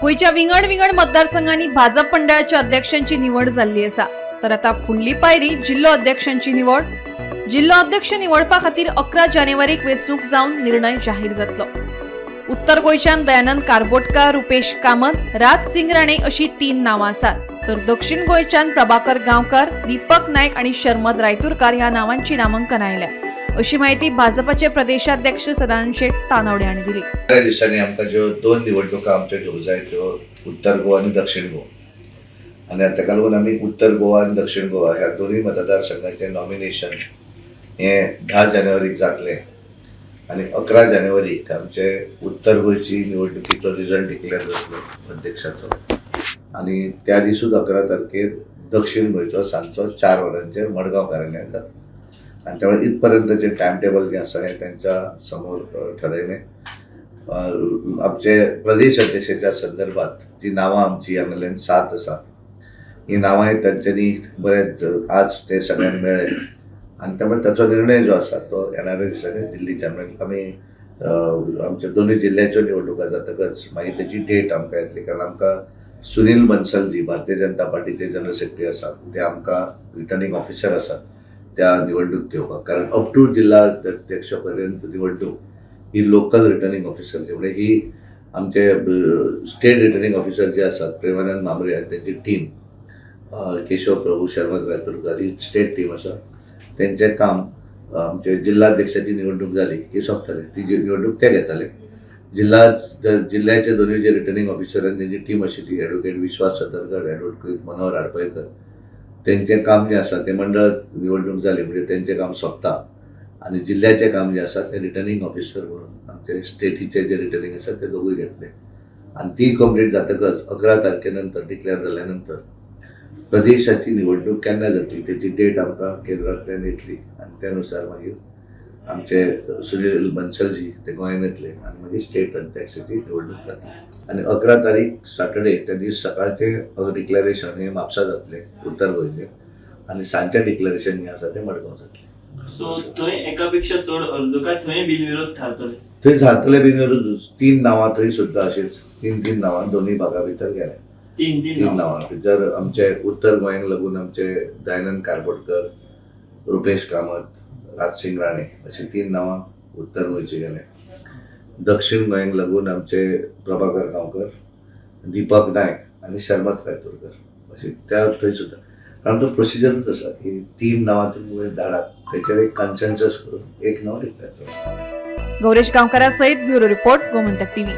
गोयच्या विंगड विंगड मतदारसंघांनी भाजप मंडळाच्या अध्यक्षांची निवड झाली असा, तर आता फुडली पायरी जिल्हा अध्यक्षांची निवड. जिल्हा अध्यक्ष निवडपा खातीर 11 जानेवारीक वेंचणूक जावन निर्णय जाहीर जातलो. उत्तर गोंयच्यान दयानंद कारबोटकार, रुपेश कामत, राज सिंग राणे अशी 3 नावां आसात, तर दक्षिण गोंयच्यान प्रभाकर गांवकार, दीपक नायक आणि शर्मद रायतुरकार ह्या नावांची नामांकन आयल्या, अशी माहिती भाजपाचे प्रदेशाध्यक्ष सदानंद शेट तानवडे हांणी दिली. त्या दिसांनी आमकां ज्यो 2 निवडणुका आमच्यो घेवंक जाय त्यो उत्तर गोवा आनी दक्षिण गोवा, आनी ताका लागून आमी उत्तर गोवा आनी दक्षिण गोवा ह्या दोनूय मतदारसंघाचें नॉमिनेशन हें 10 जानेवारीक जातलें आनी 11 जानेवारीक आमचे उत्तर गोंयची निवडणुकीचो रिजल्ट डिक्लेअर जातलो अध्यक्षाचो, आनी त्या दिसूच 11 तारखेर दक्षिण गोंयचो सांजचो 4 वरांचेर मडगांव कार्यालयांत जातलो. आणि त्यामुळे इथपर्यंतचे टाइम टेबल जे आसा हे त्यांच्या समोर ठरयलें. आमचे प्रदेश अध्यक्षाच्या संदर्भात जी नावां आमची हांगाल्यान 7 आसा, ही नावां तांच्यांनी बरेच आज ते सगळ्यांक मेळ्ळे, आनी त्यामुळे ताचो निर्णय जो आसा तो येणाऱ्या दिसांनी दिल्लीच्यान आमी आमच्या दोनूय जिल्ह्याच्यो निवडणुका जातकच मागीर तेची डेट आमकां येतली, कारण आमकां सुनील बन्सल भारतीय जनता पार्टीचे जनरल सेक्रेटरी आसात, ते आमकां रिटर्निंग ऑफिसर आसात त्या निवडणूक घेवपाक, कारण अप टू जिल्हा अध्यक्ष पर्यंत निवडणूक ही लोकल रिटर्निंग ऑफिसरची, म्हणजे ही आमचे स्टेट रिटर्निंग ऑफिसर जे आसात प्रेमानंद मांबरे आनी त्यांची टीम, केशव प्रभू, शर्मद रायतुरकार ही स्टेट टीम आसा, तेंचें काम आमचे जिल्हाध्यक्षाची निवडणूक जाली की सोंपतले, ती जी निवडणूक ते घेताले. जिल्ह्याचे दोनूय जे रिटर्निंग ऑफिसर आनी तेंची टीम आशिल्ली, ॲडव्होकेट विश्वास सतरकर, ॲडव्होकेट मनोहर आडपयकर, तेंचें काम जे आसा ते मंडळ निवडणूक जाली म्हणजे तेंचें काम सोंपता, आनी जिल्ह्याचें काम जे आसा ते रिटर्निंग ऑफिसर म्हणून आमचे स्टेटीचे जे रिटर्निंग आसा ते दोगूय घेतले, आनी ती कंप्लीट जातकच 11 तारखेनंतर डिक्लेअर जाल्या नंतर प्रदेशाची निवडणूक केन्ना जातली तेची डेट आमकां केंद्रांतल्यान येतली, आनी त्यानुसार मागीर आमचे सुनील बन्सलजी ते गोंयांत येतले आनी मागीर स्टेट अध्यक्षाची निवडणूक जातली. आनी 11 तारीख सॅटर्डे त्या दीस सकाळचे डिक्लेरेशन हे म्हापसा जातले उत्तर गोंयचे, आनी सांजचे डिक्लेरेशन जे आसा ते मडगांव जातले. सो थंय एकापेक्षा चड अर्ज काय थंय बिनविरोध थारतले? थंय जातले बिनविरोध 3 नांवां थंय सुद्दां अशीच 3 नांवां दोनूय भागा भितर गेले. 3 नांवां भितर आमचे उत्तर गोंयांक लागून आमचे दयानंद कारबोटकर, रुपेश कामत, राज सिंग राणे अशी 3 नांवां उत्तर गोंयची गेले. दक्षिण गोंयांक लागून आमचे प्रभाकर गांवकर, दीपक नायक आनी शर्मद रायतुरकर अशी त्या थंय सुद्दां, कारण तो प्रोसिजरूच आसा की 3 नांवां तुमी धाडात, तेचेर एक कन्सेन्सस करून एक नांव डिक्लेअर करता. गौरेश गांवकारा सयत ब्युरो रिपोर्ट, गोमंतक टीव्ही.